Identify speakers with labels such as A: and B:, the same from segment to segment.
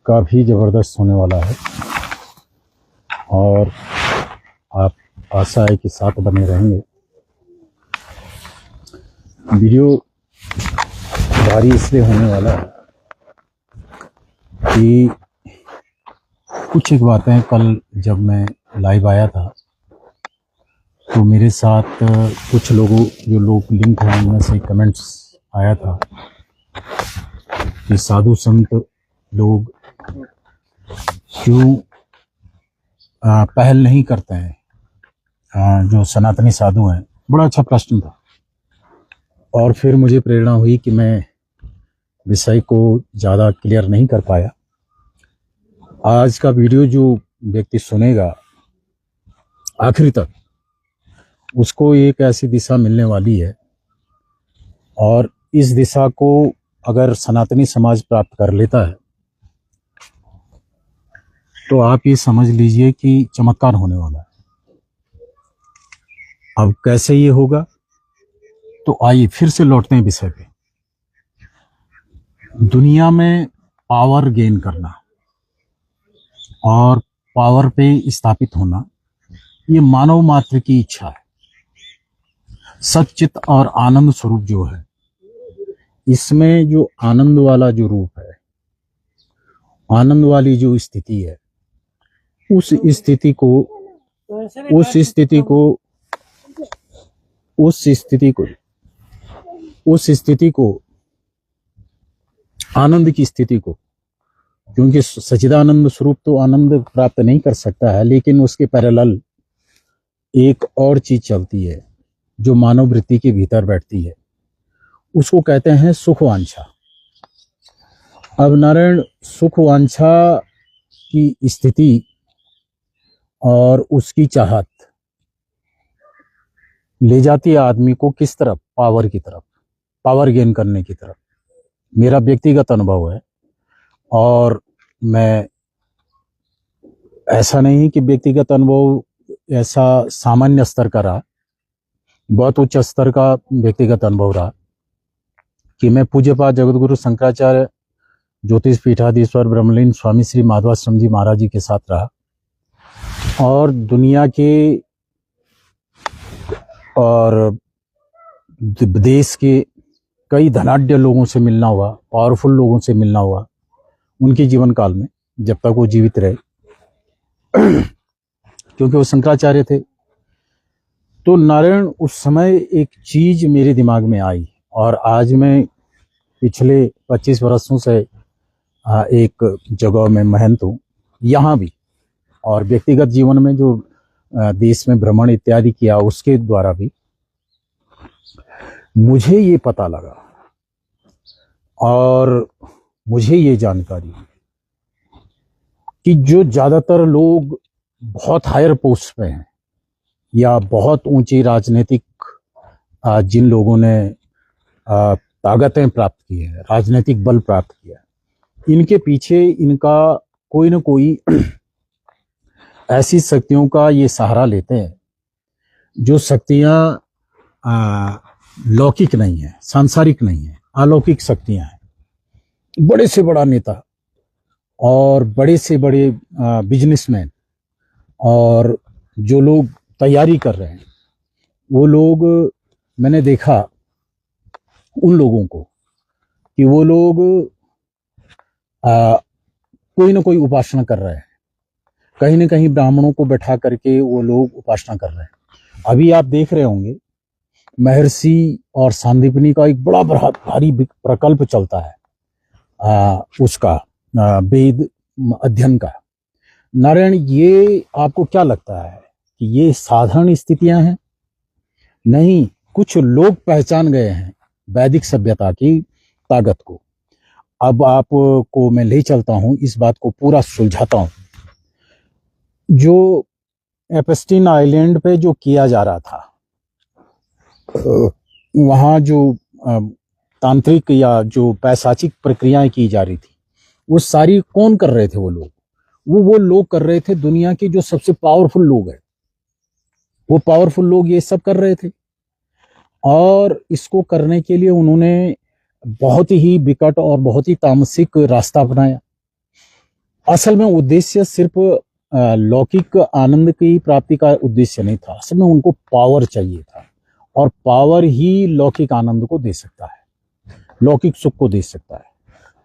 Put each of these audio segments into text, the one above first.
A: काफ़ी ज़बरदस्त होने वाला है और आप आशा है कि साथ बने रहेंगे। वीडियो भारी इसलिए होने वाला है कि कुछ एक बातें कल जब मैं लाइव आया था तो मेरे साथ कुछ लोगों जो लोग लिंक हैं उनमें से कमेंट्स आया था कि साधु संत लोग क्यों पहल नहीं करते हैं, जो सनातनी साधु हैं। बड़ा अच्छा प्रश्न था और फिर मुझे प्रेरणा हुई कि मैं विषय को ज़्यादा क्लियर नहीं कर पाया। आज का वीडियो जो व्यक्ति सुनेगा आखिरी तक, उसको एक ऐसी दिशा मिलने वाली है और इस दिशा को अगर सनातनी समाज प्राप्त कर लेता है तो आप ये समझ लीजिए कि चमत्कार होने वाला है। अब कैसे ये होगा, तो आइए फिर से लौटते हैं विषय पे। दुनिया में पावर गेन करना और पावर पे स्थापित होना, ये मानव मात्र की इच्छा है। सच्चित और आनंद स्वरूप जो है, इसमें जो आनंद वाला जो रूप है, आनंद वाली जो स्थिति है, उस स्थिति को आनंद की स्थिति को, क्योंकि सच्चिदानंद स्वरूप तो आनंद प्राप्त नहीं कर सकता है, लेकिन उसके पैरेलल एक और चीज चलती है जो मानव वृत्ति के भीतर बैठती है, उसको कहते हैं सुख वांछा। अब नारायण, सुख वांछा की स्थिति और उसकी चाहत ले जाती है आदमी को किस तरफ? पावर की तरफ, पावर गेन करने की तरफ। मेरा व्यक्तिगत अनुभव है और मैं ऐसा नहीं कि व्यक्तिगत अनुभव ऐसा सामान्य स्तर का रहा, बहुत उच्च स्तर का व्यक्तिगत अनुभव रहा कि मैं पूज्यपाद जगतगुरु शंकराचार्य ज्योतिष पीठाधीश्वर ब्रह्मलीन स्वामी श्री माधवाश्रम जी महाराज जी के साथ रहा और दुनिया के और देश के कई धनाढ्य लोगों से मिलना हुआ, पावरफुल लोगों से मिलना हुआ उनके जीवन काल में, जब तक वो जीवित रहे क्योंकि वो शंकराचार्य थे। तो नारायण, उस समय एक चीज मेरे दिमाग में आई और आज मैं पिछले 25 वर्षों से एक जगह में महंत हूँ, यहाँ भी और व्यक्तिगत जीवन में जो देश में भ्रमण इत्यादि किया उसके द्वारा भी मुझे ये पता लगा और मुझे ये जानकारी कि जो ज्यादातर लोग बहुत हायर पोस्ट पे हैं या बहुत ऊंची राजनीतिक, जिन लोगों ने ताकतें प्राप्त की है, राजनीतिक बल प्राप्त किया है, इनके पीछे इनका कोई ना कोई ऐसी शक्तियों का ये सहारा लेते हैं जो शक्तियां लौकिक नहीं है, सांसारिक नहीं है, अलौकिक शक्तियां हैं। बड़े से बड़ा नेता और बड़े से बड़े बिजनेसमैन और जो लोग तैयारी कर रहे हैं, वो लोग, मैंने देखा उन लोगों को कि वो लोग कोई ना कोई उपासना कर रहे हैं, कहीं न कहीं ब्राह्मणों को बैठा करके वो लोग उपासना कर रहे हैं। अभी आप देख रहे होंगे महर्षि और सांदीपनी का एक बड़ा भारी प्रकल्प चलता है, उसका वेद अध्ययन का। नारायण, ये आपको क्या लगता है कि ये साधारण स्थितियां हैं? नहीं, कुछ लोग पहचान गए हैं वैदिक सभ्यता की ताकत को। अब आपको मैं ले चलता हूं, इस बात को पूरा सुलझाता हूं। जो एपस्टीन आइलैंड पे जो किया जा रहा था, वहाँ जो तांत्रिक या जो पैशाचिक प्रक्रियाएं की जा रही थी, वो सारी कौन कर रहे थे? वो लोग कर रहे थे, दुनिया के जो सबसे पावरफुल लोग हैं, वो पावरफुल लोग ये सब कर रहे थे। और इसको करने के लिए उन्होंने बहुत ही विकट और बहुत ही तामसिक रास्ता अपनाया। असल में उद्देश्य सिर्फ लौकिक आनंद की प्राप्ति का उद्देश्य नहीं था। असल में उनको पावर चाहिए था, और पावर ही लौकिक आनंद को दे सकता है, लौकिक सुख को दे सकता है,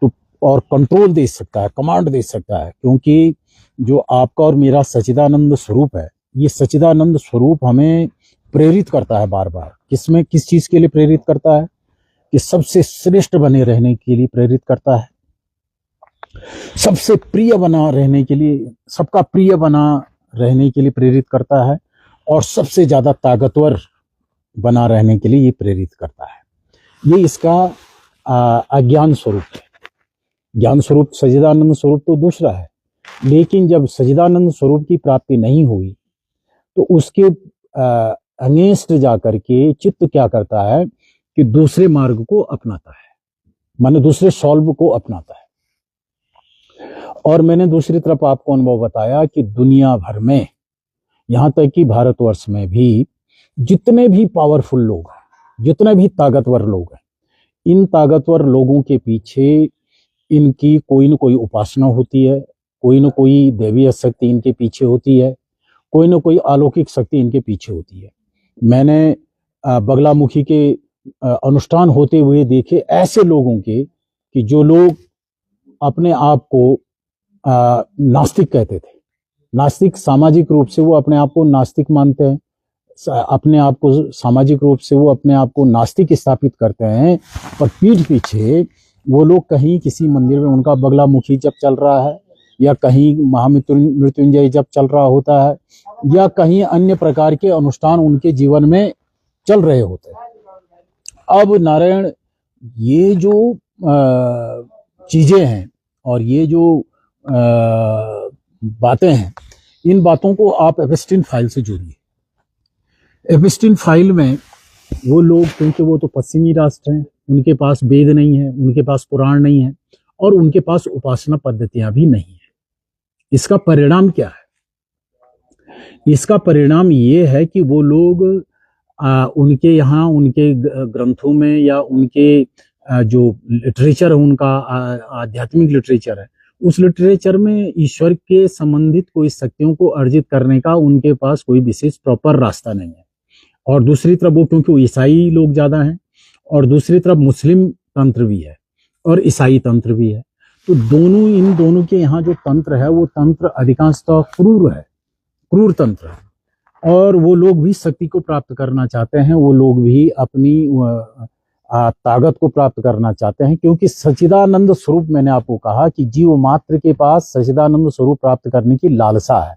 A: तो और कंट्रोल दे सकता है, कमांड दे सकता है। क्योंकि जो आपका और मेरा सच्चिदानंद स्वरूप है, ये सच्चिदानंद स्वरूप हमें प्रेरित करता है बार बार। किसमें, किस चीज के लिए प्रेरित करता है? कि सबसे श्रेष्ठ बने रहने के लिए प्रेरित करता है, सबसे प्रिय बना रहने के लिए, सबका प्रिय बना रहने के लिए प्रेरित करता है, और सबसे ज्यादा ताकतवर बना रहने के लिए ये प्रेरित करता है। ये इसका अज्ञान स्वरूप है। ज्ञान स्वरूप सच्चिदानंद स्वरूप तो दूसरा है, लेकिन जब सच्चिदानंद स्वरूप की प्राप्ति नहीं हुई तो उसके अगेंस्ट जाकर के चित्त क्या करता है कि दूसरे मार्ग को अपनाता है, माने दूसरे सॉल्व को अपनाता है। और मैंने दूसरी तरफ आपको अनुभव बताया कि दुनिया भर में, यहां तक कि भारतवर्ष में भी, जितने भी पावरफुल लोग हैं, जितने भी ताकतवर लोग हैं, इन ताकतवर लोगों के पीछे इनकी कोई न कोई उपासना होती है, कोई न कोई दैवीय शक्ति इनके पीछे होती है, कोई न कोई अलौकिक शक्ति इनके पीछे होती है। मैंने बगलामुखी के अनुष्ठान होते हुए देखे ऐसे लोगों के कि जो लोग अपने आप को नास्तिक कहते थे। नास्तिक सामाजिक रूप से वो अपने आप को नास्तिक मानते हैं, अपने आप को सामाजिक रूप से वो अपने आप को नास्तिक स्थापित करते हैं, पर पीठ पीछे वो लोग कहीं किसी मंदिर में उनका बगलामुखी जब चल रहा है, या कहीं महामृत्युंजय जब चल रहा होता है, या कहीं अन्य प्रकार के अनुष्ठान उनके जीवन में चल रहे होते हैं। अब नारायण, ये जो चीजें हैं और ये जो बातें हैं, इन बातों को आप एपिस्टीन फाइल से जोड़िए। एपिस्टीन फाइल में वो लोग, क्योंकि वो तो पश्चिमी राष्ट्र हैं, उनके पास वेद नहीं है, उनके पास पुराण नहीं है, और उनके पास उपासना पद्धतियां भी नहीं है। इसका परिणाम क्या है? इसका परिणाम ये है कि वो लोग उनके यहाँ, उनके ग्रंथों में, या उनके जो लिटरेचर है, उनका आध्यात्मिक लिटरेचर है, उस लिटरेचर में ईश्वर के संबंधित कोई शक्तियों को अर्जित करने का उनके पास कोई विशेष प्रॉपर रास्ता नहीं है। और दूसरी तरफ वो, क्योंकि वो ईसाई लोग ज्यादा हैं, और दूसरी तरफ मुस्लिम तंत्र भी है और ईसाई तंत्र भी है, तो दोनों, इन दोनों के यहाँ जो तंत्र है वो तंत्र अधिकांशतः क्रूर है, क्रूर तंत्र है। और वो लोग भी शक्ति को प्राप्त करना चाहते हैं, वो लोग भी अपनी ताकत को प्राप्त करना चाहते हैं, क्योंकि सच्चिदानंद स्वरूप, मैंने आपको कहा कि जीव मात्र के पास सच्चिदानंद स्वरूप प्राप्त करने की लालसा है।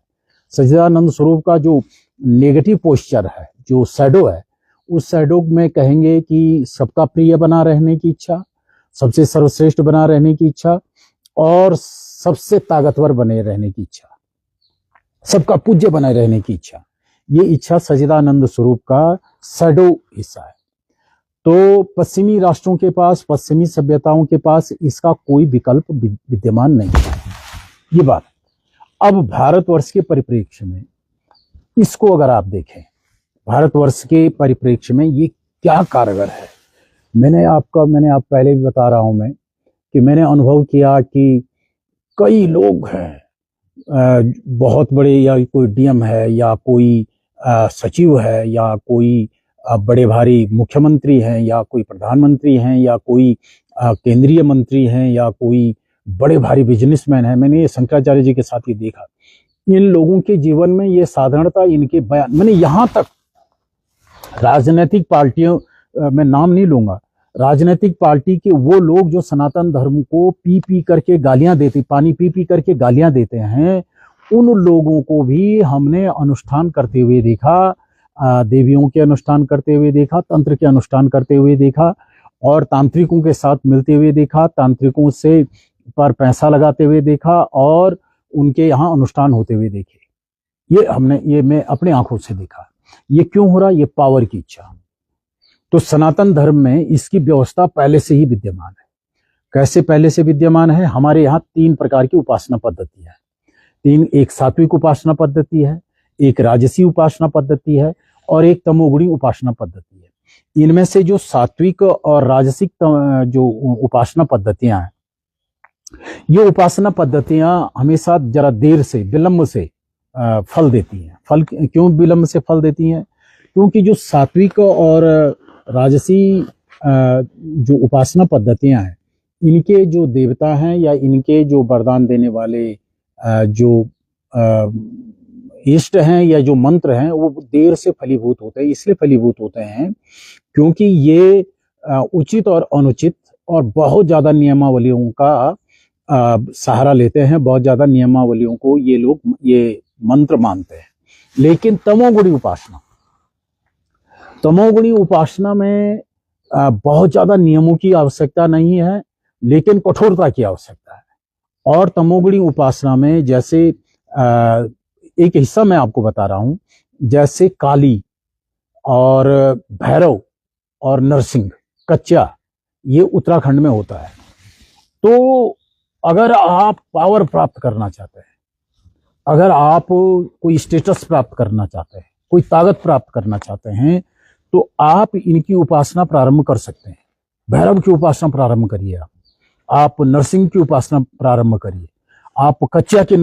A: सच्चिदानंद स्वरूप का जो नेगेटिव पोस्चर है, जो शैडो है, उस शैडो में कहेंगे कि सबका प्रिय बना रहने की इच्छा, सबसे सर्वश्रेष्ठ बना रहने की इच्छा, और सबसे ताकतवर बने रहने की इच्छा, सबका पूज्य बने रहने की इच्छा। ये इच्छा सच्चिदानंद स्वरूप का शैडो हिस्सा है। तो पश्चिमी राष्ट्रों के पास, पश्चिमी सभ्यताओं के पास इसका कोई विकल्प विद्यमान नहीं है। ये बात। अब भारतवर्ष के परिप्रेक्ष्य में इसको अगर आप देखें, भारतवर्ष के परिप्रेक्ष्य में ये क्या कारगर है। मैंने आप पहले भी बता रहा हूं मैं कि मैंने अनुभव किया कि कई लोग हैं, बहुत बड़े, या कोई डीएम है, या कोई सचिव है, या कोई बड़े भारी मुख्यमंत्री हैं, या कोई प्रधानमंत्री हैं, या कोई केंद्रीय मंत्री हैं, या कोई बड़े भारी बिजनेसमैन हैं। मैंने ये शंकराचार्य जी के साथ ये देखा। इन लोगों के जीवन में ये साधारणता, इनके बयान, मैंने यहाँ तक राजनीतिक पार्टियों, मैं नाम नहीं लूंगा, राजनीतिक पार्टी के वो लोग जो सनातन धर्म को पी पी करके गालियां देते, पानी पी पी करके गालियां देते हैं, उन लोगों को भी हमने अनुष्ठान करते हुए देखा, देवियों के अनुष्ठान करते हुए देखा, तंत्र के अनुष्ठान करते हुए देखा, और तांत्रिकों के साथ मिलते हुए देखा, तांत्रिकों से पर पैसा लगाते हुए देखा, और उनके यहाँ अनुष्ठान होते हुए देखे। ये मैं अपने आंखों से देखा। ये क्यों हो रहा? ये पावर की इच्छा। तो सनातन धर्म में इसकी व्यवस्था पहले से ही विद्यमान है। कैसे पहले से विद्यमान है? हमारे यहाँ 3 प्रकार की उपासना पद्धति है। एक सात्विक उपासना पद्धति है, एक राजसी उपासना पद्धति है, और एक तमोगुणी उपासना पद्धति है। इनमें से जो सात्विक और राजसिक जो उपासना पद्धतियां हैं, ये उपासना पद्धतियां हमेशा जरा देर से, विलंब से फल देती हैं। फल क्यों विलंब से फल देती हैं? क्योंकि जो सात्विक और राजसी जो उपासना पद्धतियां हैं, इनके जो देवता हैं या इनके जो वरदान देने वाले जो इष्ट हैं या जो मंत्र हैं, वो देर से फलीभूत होते हैं। इसलिए फलीभूत होते हैं क्योंकि ये उचित और अनुचित और बहुत ज्यादा नियमावलियों का सहारा लेते हैं। बहुत ज्यादा नियमावलियों को ये लोग ये मंत्र मानते हैं। लेकिन तमोगुणी उपासना में बहुत ज्यादा नियमों की आवश्यकता नहीं है, लेकिन कठोरता की आवश्यकता है। और तमोगुणी उपासना में जैसे एक हिस्सा मैं आपको बता रहा हूं, जैसे काली और भैरव और नरसिंह, कच्चा, ये उत्तराखंड में होता है। तो अगर आप पावर प्राप्त करना चाहते हैं, अगर आप कोई स्टेटस प्राप्त करना चाहते हैं, कोई ताकत प्राप्त करना चाहते हैं, तो आप इनकी उपासना प्रारंभ कर सकते हैं। भैरव की उपासना प्रारंभ करिए, आप नरसिंह की उपासना प्रारंभ करिए, आप कच्चा की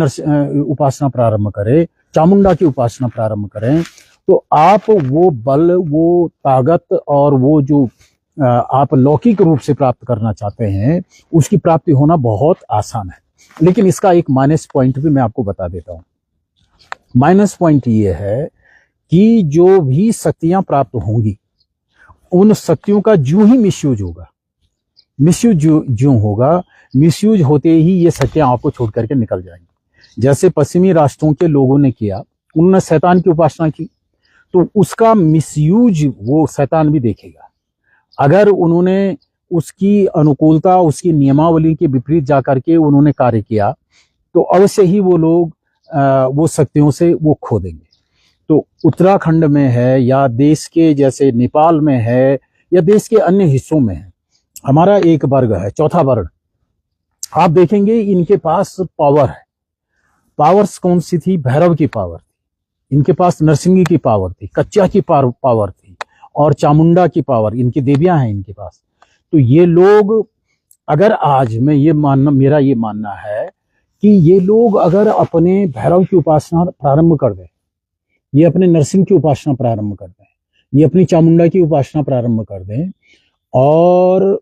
A: उपासना प्रारंभ करें, चामुंडा की उपासना प्रारंभ करें, तो आप वो बल, वो ताकत और वो जो आप लौकिक रूप से प्राप्त करना चाहते हैं, उसकी प्राप्ति होना बहुत आसान है। लेकिन इसका एक माइनस पॉइंट भी मैं आपको बता देता हूं। माइनस पॉइंट ये है कि जो भी शक्तियां प्राप्त होंगी, उन शक्तियों का जो ही मिसयूज होगा, मिसयूज जो होगा, मिसयूज होते ही ये शक्तियां आपको छोड़ करके निकल जाएंगी। जैसे पश्चिमी राष्ट्रों के लोगों ने किया, उन्होंने शैतान की उपासना की, तो उसका मिसयूज वो शैतान भी देखेगा। अगर उन्होंने उसकी अनुकूलता, उसकी नियमावली के विपरीत जाकर के उन्होंने कार्य किया, तो अवश्य ही वो लोग वो शक्तियों से वो खो देंगे। तो उत्तराखंड में है या देश के जैसे नेपाल में है या देश के अन्य हिस्सों में है, हमारा एक वर्ग है, चौथा वर्ण, आप देखेंगे इनके पास पावर है। पावर्स कौन सी थी? भैरव की पावर थी, इनके पास नरसिंह की पावर थी, कच्चा की पावर थी, और चामुंडा की पावर, इनकी देवियां हैं इनके पास। तो ये लोग, अगर आज मेरा ये मानना है कि ये लोग अगर अपने भैरव की उपासना प्रारंभ कर दें, ये अपने नरसिंह की उपासना प्रारंभ कर दें, ये अपनी चामुंडा की उपासना प्रारंभ कर दें, और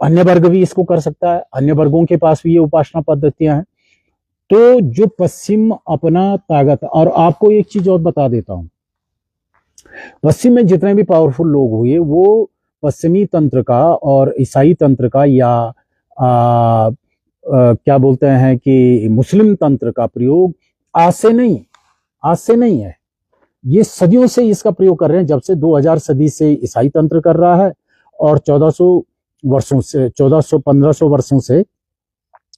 A: अन्य वर्ग भी इसको कर सकता है, अन्य वर्गों के पास भी ये उपासना पद्धतियां हैं, तो जो पश्चिम अपना ताकत, और आपको एक चीज और बता देता हूं, पश्चिम में जितने भी पावरफुल लोग हुए, वो पश्चिमी तंत्र का और ईसाई तंत्र का या क्या बोलते हैं कि मुस्लिम तंत्र का प्रयोग आज से नहीं है। ये सदियों से इसका प्रयोग कर रहे हैं। जब से 2000 सदी से ईसाई तंत्र कर रहा है, और 1500 वर्षों से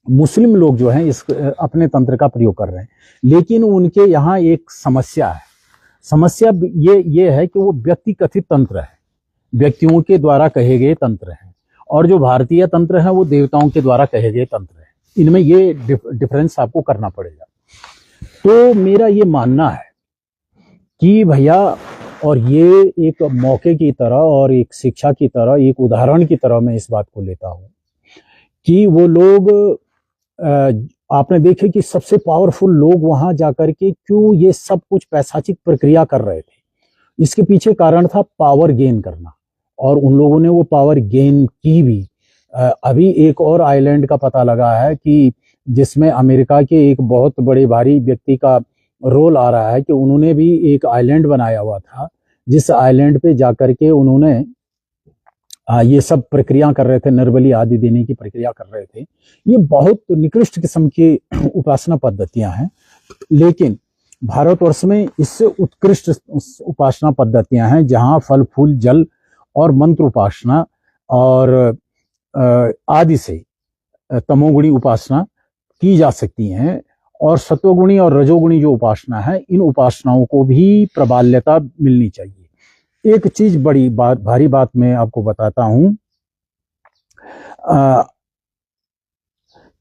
A: मुस्लिम लोग जो हैं इस अपने तंत्र का प्रयोग कर रहे हैं। लेकिन उनके यहाँ एक समस्या है। समस्या ये है कि वो व्यक्ति कथित तंत्र है, व्यक्तियों के द्वारा कहे गए तंत्र हैं, और जो भारतीय तंत्र है वो देवताओं के द्वारा कहे गए तंत्र है। इनमें ये डिफरेंस आपको करना पड़ेगा। तो मेरा ये मानना है कि भैया, और ये एक मौके की तरह और एक शिक्षा की तरह, एक उदाहरण की तरह मैं इस बात को लेता हूं कि वो लोग, आपने देखे कि सबसे पावरफुल लोग वहां जाकर के क्यों ये सब कुछ पैशाचिक प्रक्रिया कर रहे थे। इसके पीछे कारण था पावर गेन करना, और उन लोगों ने वो पावर गेन की भी। अभी एक और आइलैंड का पता लगा है कि जिसमें अमेरिका के एक बहुत बड़े भारी व्यक्ति का रोल आ रहा है, कि उन्होंने भी एक आइलैंड बनाया हुआ था, जिस आइलैंड पे जाकर के उन्होंने ये सब प्रक्रिया कर रहे थे, नरबली आदि देने की प्रक्रिया कर रहे थे। ये बहुत निकृष्ट किस्म की उपासना पद्धतियां हैं। लेकिन भारतवर्ष में इससे उत्कृष्ट उपासना पद्धतियां हैं, जहां फल फूल जल और मंत्र उपासना और आदि से तमोगुणी उपासना की जा सकती हैं। और सत्वगुणी और रजोगुणी जो उपासना है, इन उपासनाओं को भी प्रबल्यता मिलनी चाहिए। एक चीज बड़ी भारी बात मैं आपको बताता हूं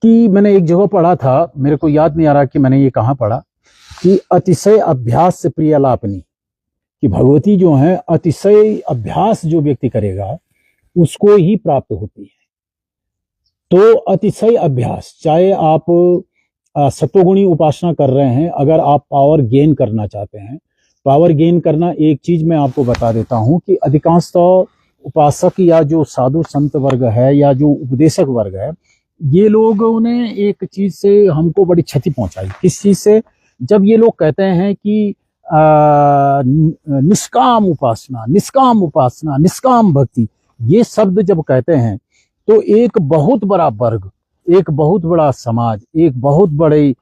A: कि मैंने एक जगह पढ़ा था, मेरे को याद नहीं आ रहा कि मैंने ये कहाँ पढ़ा, कि अतिशय अभ्यास से प्रिय लापनी, कि भगवती जो है अतिशय अभ्यास जो व्यक्ति करेगा उसको ही प्राप्त होती है। तो अतिशय अभ्यास, चाहे आप सत्वगुणी उपासना कर रहे हैं, अगर आप पावर गेन करना चाहते हैं, पावर गेन करना, एक चीज मैं आपको बता देता हूं कि अधिकांशतः उपासक या जो साधु संत वर्ग है या जो उपदेशक वर्ग है, ये लोगों ने एक चीज से हमको बड़ी क्षति पहुंचाई। किस चीज से? जब ये लोग कहते हैं कि निष्काम उपासना, निष्काम उपासना, निष्काम भक्ति, ये शब्द जब कहते हैं तो एक बहुत बड़ा वर्ग, एक बहुत बड़ा समाज, एक बहुत बड़े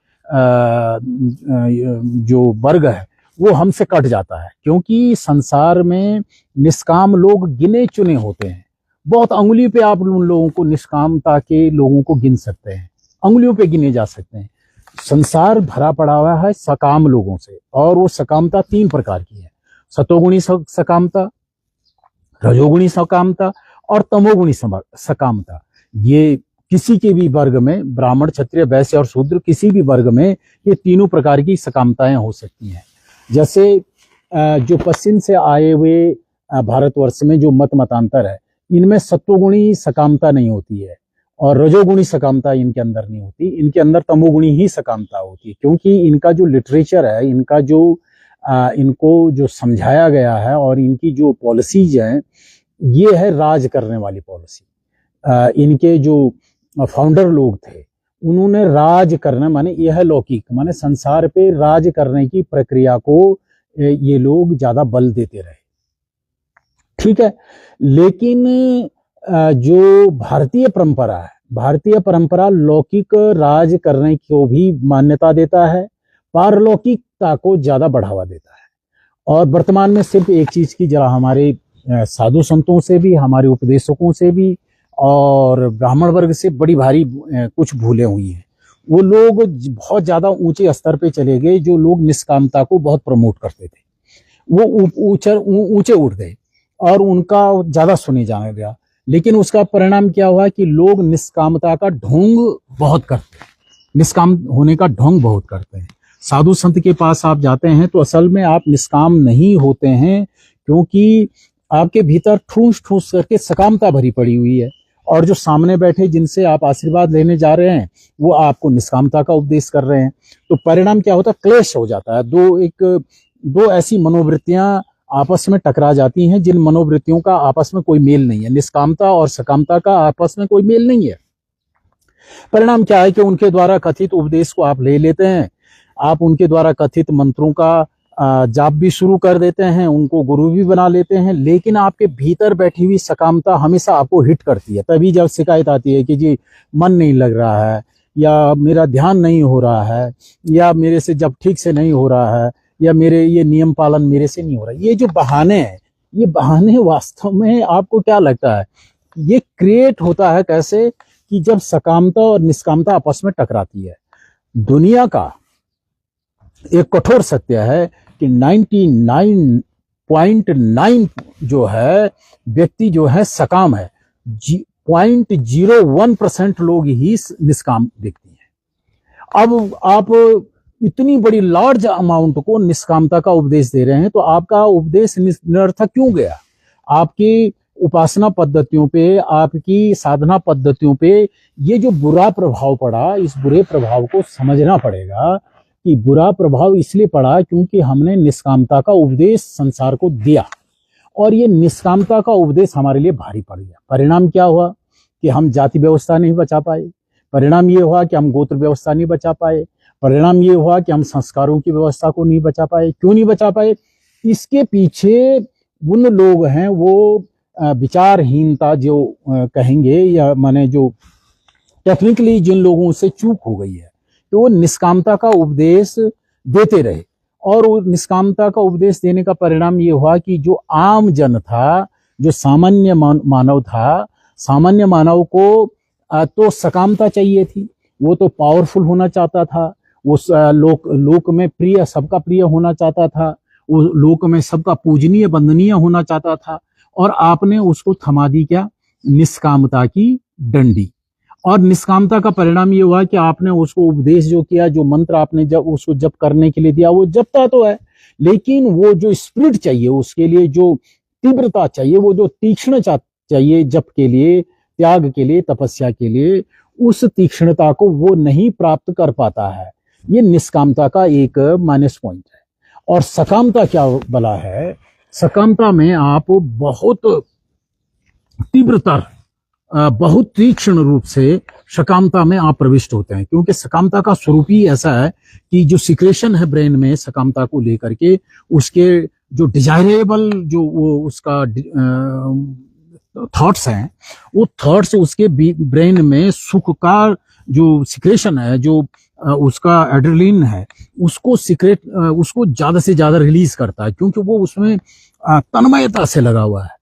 A: जो वर्ग है वो हमसे कट जाता है। क्योंकि संसार में निष्काम लोग गिने चुने होते हैं। बहुत अंगुली पे आप उन लोगों को, निष्कामता के लोगों को गिन सकते हैं, अंगुलियों पे गिने जा सकते हैं। संसार भरा पड़ा हुआ है सकाम लोगों से, और वो सकामता 3 प्रकार की है: सतोगुणी सकामता, रजोगुणी सकामता और तमोगुणी सकामता। ये किसी के भी वर्ग में, ब्राह्मण, क्षत्रिय, वैश्य और शूद्र, किसी भी वर्ग में ये तीनों प्रकार की सकामताएं हो सकती हैं। जैसे जो पश्चिम से आए हुए भारतवर्ष में जो मतांतर है, इनमें सत्वगुणी सकामता नहीं होती है और रजोगुणी सकामता इनके अंदर नहीं होती, इनके अंदर तमोगुणी ही सकामता होती है। क्योंकि इनका जो लिटरेचर है, इनका जो इनको जो समझाया गया है और इनकी जो पॉलिसीज हैं, ये है राज करने वाली पॉलिसी। इनके जो फाउंडर लोग थे, उन्होंने राज करना, माने यह लौकिक, माने संसार पे राज करने की प्रक्रिया को ये लोग ज्यादा बल देते रहे। ठीक है, लेकिन जो भारतीय परंपरा है, भारतीय परंपरा लौकिक राज करने को भी मान्यता देता है, पारलौकिकता को ज्यादा बढ़ावा देता है। और वर्तमान में सिर्फ एक चीज की जरा हमारे साधु संतों से भी, हमारे उपदेशकों से भी और ब्राह्मण वर्ग से बड़ी भारी कुछ भूलें हुई हैं। वो लोग बहुत ज्यादा ऊंचे स्तर पे चले गए, जो लोग निष्कामता को बहुत प्रमोट करते थे, वो ऊंचे उठ गए और उनका ज्यादा सुने जाने लगा। लेकिन उसका परिणाम क्या हुआ कि लोग निष्कामता का ढोंग बहुत करते हैं, निष्काम होने का ढोंग बहुत करते हैं। साधु संत के पास आप जाते हैं तो असल में आप निष्काम नहीं होते हैं, क्योंकि आपके भीतर ठूस ठूस करके सकामता भरी पड़ी हुई है, और जो सामने बैठे जिनसे आप आशीर्वाद लेने जा रहे हैं, वो आपको निष्कामता का उपदेश कर रहे हैं। तो परिणाम क्या होता है? क्लेश हो जाता है। दो ऐसी मनोवृत्तियां आपस में टकरा जाती हैं, जिन मनोवृत्तियों का आपस में कोई मेल नहीं है। निष्कामता और सकामता का आपस में कोई मेल नहीं है। परिणाम क्या है कि उनके द्वारा कथित उपदेश को आप ले लेते हैं, आप उनके द्वारा कथित मंत्रों का जाप भी शुरू कर देते हैं, उनको गुरु भी बना लेते हैं, लेकिन आपके भीतर बैठी हुई सकामता हमेशा आपको हिट करती है। तभी जब शिकायत आती है कि जी मन नहीं लग रहा है, या मेरा ध्यान नहीं हो रहा है, या मेरे से जब ठीक से नहीं हो रहा है, या मेरे ये नियम पालन मेरे से नहीं हो रहा है, ये जो बहाने हैं, ये बहाने वास्तव में आपको क्या लगता है ये क्रिएट होता है कैसे? कि जब सकामता और निष्कामता आपस में टकराती है। दुनिया का एक कठोर सत्य है कि 99.9 जो है व्यक्ति जो है सकाम है, 0.01% लोग ही निष्काम व्यक्ति हैं। अब आप इतनी बड़ी लार्ज अमाउंट को निष्कामता का उपदेश दे रहे हैं, तो आपका उपदेश निरर्थक क्यों गया? आपकी उपासना पद्धतियों पे, आपकी साधना पद्धतियों पे ये जो बुरा प्रभाव पड़ा, इस बुरे प्रभाव को समझना पड़ेगा कि बुरा प्रभाव इसलिए पड़ा क्योंकि हमने निष्कामता का उपदेश संसार को दिया, और ये निष्कामता का उपदेश हमारे लिए भारी पड़ गया। परिणाम क्या हुआ कि हम जाति व्यवस्था नहीं बचा पाए, परिणाम ये हुआ कि हम गोत्र व्यवस्था नहीं बचा पाए, परिणाम ये हुआ कि हम संस्कारों की व्यवस्था को नहीं बचा पाए। क्यों नहीं बचा पाए? इसके पीछे उन लोग हैं, वो विचारहीनता जो कहेंगे, या माने जो टेक्निकली जिन लोगों से चूक हो गई है, तो वो निष्कामता का उपदेश देते रहे, और वो निष्कामता का उपदेश देने का परिणाम ये हुआ कि जो आम जन था, जो सामान्य मानव था, सामान्य मानव को तो सकामता चाहिए थी, वो तो पावरफुल होना चाहता था, वो लोक में प्रिय, सबका प्रिय होना चाहता था, वो लोक में सबका पूजनीय वंदनीय होना चाहता था, और आपने उसको थमा दी क्या? निष्कामता की डंडी। और निष्कामता का परिणाम ये हुआ कि आपने उसको उपदेश जो किया, जो मंत्र आपने जब उसको जप करने के लिए दिया, वो जपता तो है, लेकिन वो जो स्पिरिट चाहिए, उसके लिए जो तीव्रता चाहिए, वो जो तीक्ष्णता चाहिए जप के लिए, त्याग के लिए, तपस्या के लिए उस तीक्ष्णता को वो नहीं प्राप्त कर पाता है। ये निष्कामता का एक माइनस पॉइंट है। और सकामता क्या बला है? सकामता में आप बहुत तीव्रतर, बहुत तीक्ष्ण रूप से सकामता में आप प्रविष्ट होते हैं, क्योंकि सकामता का स्वरूप ही ऐसा है कि जो सिक्रेशन है ब्रेन में सकामता को लेकर के, उसके जो डिजायरेबल जो वो उसका थॉट्स हैं, वो थॉट्स उसके ब्रेन में सुख का जो सिक्रेशन है, जो उसका एड्रेनलिन है, उसको ज्यादा से ज्यादा रिलीज करता है, क्योंकि वो उसमें तन्मयता से लगा हुआ है।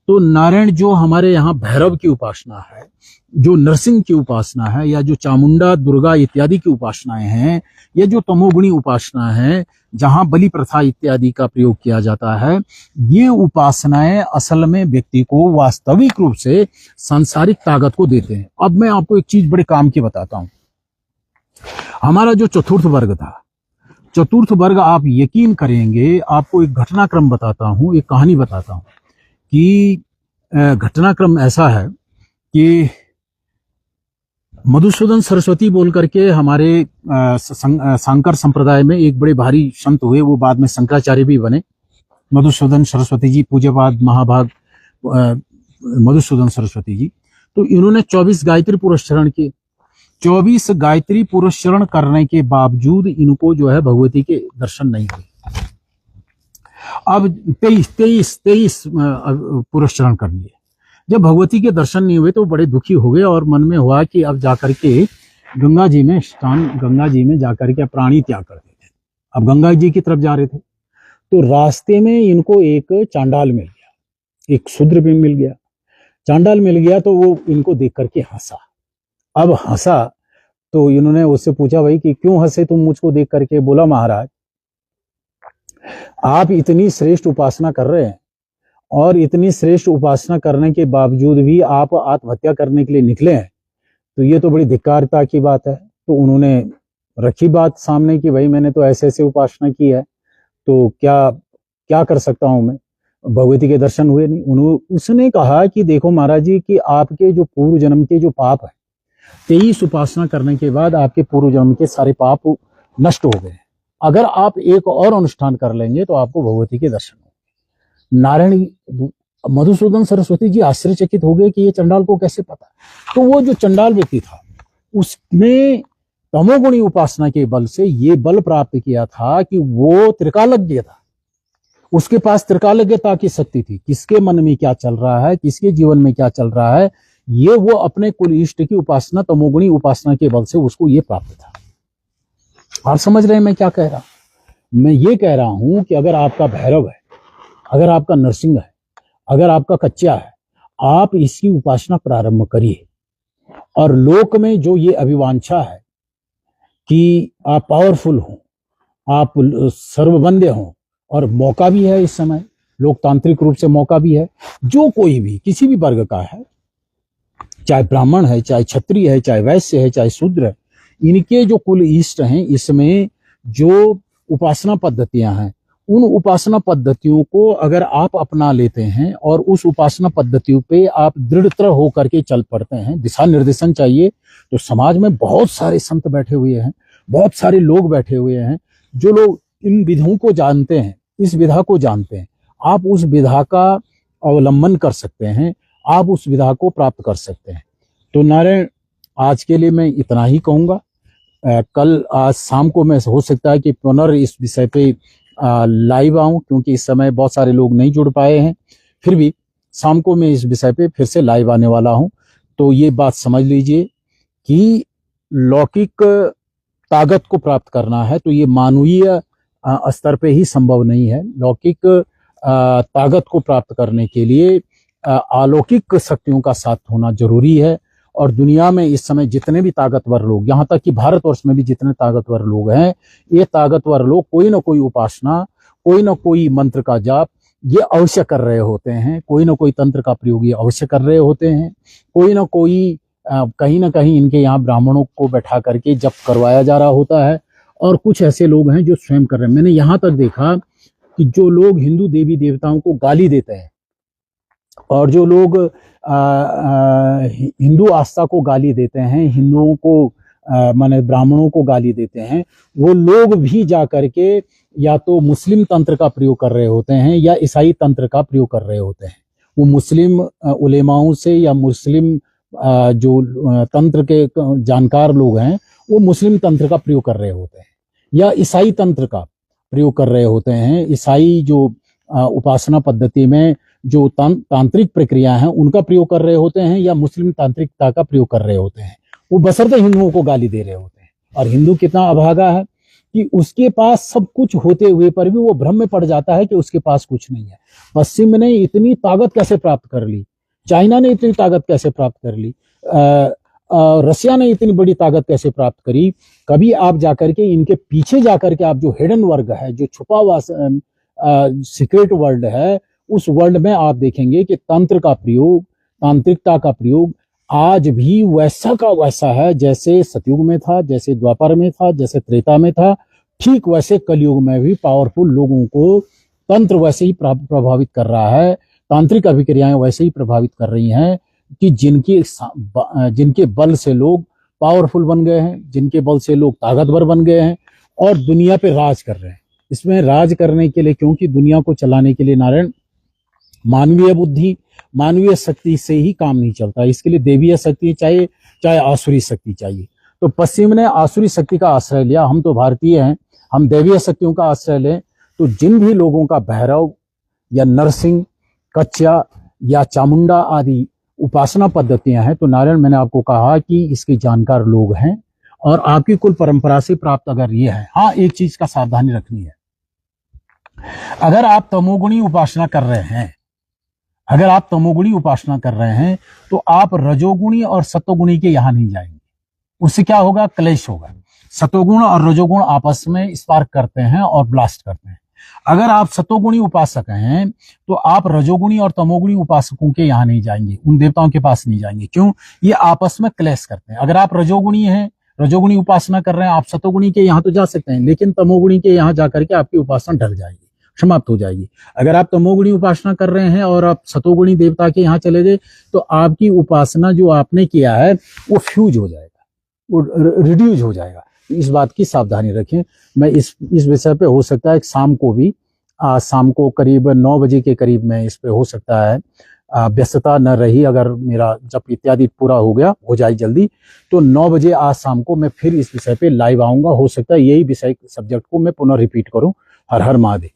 A: तो नारायण जो हमारे यहाँ भैरव की उपासना है, जो नरसिंह की उपासना है, या जो चामुंडा, दुर्गा इत्यादि की उपासनाएं हैं, या जो तमोगुणी उपासना है जहां बलि प्रथा इत्यादि का प्रयोग किया जाता है, ये उपासनाएं असल में व्यक्ति को वास्तविक रूप से सांसारिक ताकत को देते हैं। अब मैं आपको एक चीज बड़े काम की बताता हूं। हमारा जो चतुर्थ वर्ग था, चतुर्थ वर्ग, आप यकीन करेंगे, आपको एक घटनाक्रम बताता हूं, एक कहानी बताता हूं कि घटनाक्रम ऐसा है कि मधुसूदन सरस्वती बोल करके हमारे शंकर संप्रदाय में एक बड़े भारी संत हुए, वो बाद में शंकराचार्य भी बने। मधुसूदन सरस्वती जी, पूज्यपाद महाभाग मधुसूदन सरस्वती जी। तो इन्होंने 24 गायत्री पुरस्चरण किए। 24 गायत्री पुरस्चरण करने के बावजूद इनको जो है भगवती के दर्शन नहीं हुए। अब 23 पुरस्चरण कर लिए। जब भगवती के दर्शन नहीं हुए तो बड़े दुखी हो गए और मन में हुआ कि अब जाकर के गंगा जी में जाकर के प्राणी त्याग कर देते हैं। अब गंगा जी की तरफ जा रहे थे, तो रास्ते में इनको एक चांडाल मिल गया, एक शूद्र भी मिल गया। चांडाल मिल गया तो वो इनको देख करके हंसा। अब हंसा तो इन्होंने उससे पूछा, भाई कि क्यों हंसे तुम मुझको देख करके? बोला, महाराज आप इतनी श्रेष्ठ उपासना कर रहे हैं और इतनी श्रेष्ठ उपासना करने के बावजूद भी आप आत्महत्या करने के लिए निकले हैं, तो ये तो बड़ी धिक्कारता की बात है। तो उन्होंने रखी बात सामने कि भाई मैंने तो ऐसे ऐसे उपासना की है, तो क्या कर सकता हूं मैं? भगवती के दर्शन हुए नहीं। उसने कहा कि देखो महाराज जी, कि आपके जो पूर्व जन्म के जो पाप है, 23 उपासना करने के बाद आपके पूर्व जन्म के सारे पाप नष्ट हो गए। अगर आप एक और अनुष्ठान कर लेंगे तो आपको भगवती के दर्शन होंगे। नारायण मधुसूदन सरस्वती जी आश्चर्यचकित हो गए कि ये चंडाल को कैसे पता। तो वो जो चंडाल व्यक्ति था, उसने तमोगुणी उपासना के बल से ये बल प्राप्त किया था कि वो त्रिकालज्ञ था। उसके पास त्रिकालज्ञता की शक्ति थी। किसके मन में क्या चल रहा है, किसके जीवन में क्या चल रहा है, ये वो अपने कुल इष्ट की उपासना, तमोगुणी उपासना के बल से उसको ये प्राप्त था। आप समझ रहे हैं मैं क्या कह रहा हूं? मैं ये कह रहा हूं कि अगर आपका भैरव है, अगर आपका नरसिंह है, अगर आपका कच्चा है, आप इसकी उपासना प्रारंभ करिए। और लोक में जो ये अभिवांछा है कि आप पावरफुल हो, आप सर्ववंद्य हो, और मौका भी है इस समय, लोकतांत्रिक रूप से मौका भी है, जो कोई भी किसी भी वर्ग का है, चाहे ब्राह्मण है, चाहे क्षत्रिय है, चाहे वैश्य है, चाहे शूद्र है, इनके जो कुल इष्ट हैं, इसमें जो उपासना पद्धतियां हैं, उन उपासना पद्धतियों को अगर आप अपना लेते हैं और उस उपासना पद्धतियों पे आप दृढ़तर होकर के चल पड़ते हैं, दिशा निर्देशन चाहिए। तो समाज में बहुत सारे संत बैठे हुए हैं, बहुत सारे लोग बैठे हुए हैं, जो लोग इन विधियों को जानते हैं, इस विधा को जानते हैं। आप उस विधा का अवलंबन कर सकते हैं, आप उस विधा को प्राप्त कर सकते हैं। तो नारायण, आज के लिए मैं इतना ही कहूंगा। कल आज शाम को मैं हो सकता है कि पुनः इस विषय पे लाइव आऊं, क्योंकि इस समय बहुत सारे लोग नहीं जुड़ पाए हैं। फिर भी शाम को मैं इस विषय पे फिर से लाइव आने वाला हूं। तो ये बात समझ लीजिए कि लौकिक ताकत को प्राप्त करना है तो ये मानवीय स्तर पे ही संभव नहीं है। लौकिक ताकत को प्राप्त करने के लिए अलौकिक शक्तियों का साथ होना जरूरी है। और दुनिया में इस समय जितने भी ताकतवर लोग, यहाँ तक कि भारतवर्ष में भी जितने ताकतवर लोग हैं, ये ताकतवर लोग कोई ना कोई उपासना, कोई ना कोई मंत्र का जाप ये अवश्य कर रहे होते हैं, कोई ना कोई तंत्र का प्रयोग ये अवश्य कर रहे होते हैं, कोई ना कोई कहीं ना कहीं इनके यहाँ ब्राह्मणों को बैठा करके जप करवाया जा रहा होता है। और कुछ ऐसे लोग हैं जो स्वयं कर रहे हैं। मैंने यहाँ तक देखा कि जो लोग हिंदू देवी देवताओं को गाली देते हैं, और जो लोग हिंदू आस्था को गाली देते हैं, हिंदुओं को माने ब्राह्मणों को गाली देते हैं, वो लोग भी जा करके या तो मुस्लिम तंत्र का प्रयोग कर रहे होते हैं या ईसाई तंत्र का प्रयोग कर रहे होते हैं। वो मुस्लिम उलेमाओं से या मुस्लिम जो तंत्र के जानकार लोग हैं वो मुस्लिम तंत्र का प्रयोग कर रहे होते हैं या ईसाई तंत्र का प्रयोग कर रहे होते हैं। ईसाई जो उपासना पद्धति में जो तांत्रिक प्रक्रिया है उनका प्रयोग कर रहे होते हैं या मुस्लिम तांत्रिकता का प्रयोग कर रहे होते हैं। वो बशर्ते हिंदुओं को गाली दे रहे होते हैं। और हिंदू कितना अभागा है कि उसके पास सब कुछ होते हुए पर भी वो भ्रम में पड़ जाता है कि उसके पास कुछ नहीं है। पश्चिम ने इतनी ताकत कैसे प्राप्त कर ली, चाइना ने इतनी ताकत कैसे प्राप्त कर ली, रसिया ने इतनी बड़ी ताकत कैसे प्राप्त करी। कभी आप जाकर के इनके पीछे जाकर के आप जो हिडन वर्ग है, जो छुपा हुआ सीक्रेट वर्ल्ड है, उस वर्ल्ड में आप देखेंगे कि तंत्र का प्रयोग, तांत्रिकता का प्रयोग आज भी वैसा का वैसा है जैसे सतयुग में था, जैसे द्वापर में था, जैसे त्रेता में था। ठीक वैसे कलयुग में भी पावरफुल लोगों को तंत्र वैसे ही प्रभावित कर रहा है, तांत्रिक अभिक्रियाएं वैसे ही प्रभावित कर रही हैं कि जिनके बल से लोग पावरफुल बन गए हैं, जिनके बल से लोग ताकतवर बन गए हैं और दुनिया पे राज कर रहे हैं। इसमें राज करने के लिए, क्योंकि दुनिया को चलाने के लिए नारायण मानवीय बुद्धि, मानवीय शक्ति से ही काम नहीं चलता, इसके लिए देवीय शक्ति चाहिए, चाहे आसुरी शक्ति चाहिए। तो पश्चिम ने आसुरी शक्ति का आश्रय लिया, हम तो भारतीय हैं, हम देवीय शक्तियों का आश्रय लें। तो जिन भी लोगों का भैरव या नरसिंह, कच्छा या चामुंडा आदि उपासना पद्धतियां हैं, तो नारायण मैंने आपको कहा कि इसके जानकार लोग हैं और आपकी कुल परंपरा से प्राप्त अगर ये है। हाँ, एक चीज का सावधानी रखनी है, अगर आप तमोगुणी उपासना कर रहे हैं, अगर आप तमोगुणी उपासना कर रहे हैं तो आप रजोगुणी और सतोगुणी के यहां नहीं जाएंगे। उससे क्या होगा, क्लेश होगा। सतोगुण और रजोगुण आपस में स्पार्क करते हैं और ब्लास्ट करते हैं। अगर आप सतोगुणी उपासक हैं तो आप रजोगुणी और तमोगुणी उपासकों के यहां नहीं जाएंगे, उन देवताओं के पास नहीं जाएंगे। क्यों? ये आपस में क्लेश करते हैं। अगर आप रजोगुणी हैं, रजोगुणी उपासना कर रहे हैं, आप सतोगुणी के यहाँ तो जा सकते हैं, लेकिन तमोगुणी के यहाँ जाकर के आपकी उपासना ढल जाएगी, समाप्त हो जाएगी। अगर आप तमोगुणी उपासना कर रहे हैं और आप सतोगुणी देवता के यहाँ चले गए तो आपकी उपासना जो आपने किया है वो फ्यूज हो जाएगा, वो रिड्यूज हो जाएगा। इस बात की सावधानी रखें। मैं इस विषय पे हो सकता है शाम को भी, शाम को करीब 9 बजे के करीब में इस पे हो सकता है व्यस्तता न रही, अगर मेरा जब इत्यादि पूरा हो जाए जल्दी, तो 9 बजे आज शाम को मैं फिर इस विषय पे लाइव आऊंगा। हो सकता है यही विषय सब्जेक्ट को मैं पुनः रिपीट करूं। हर हर महादेव।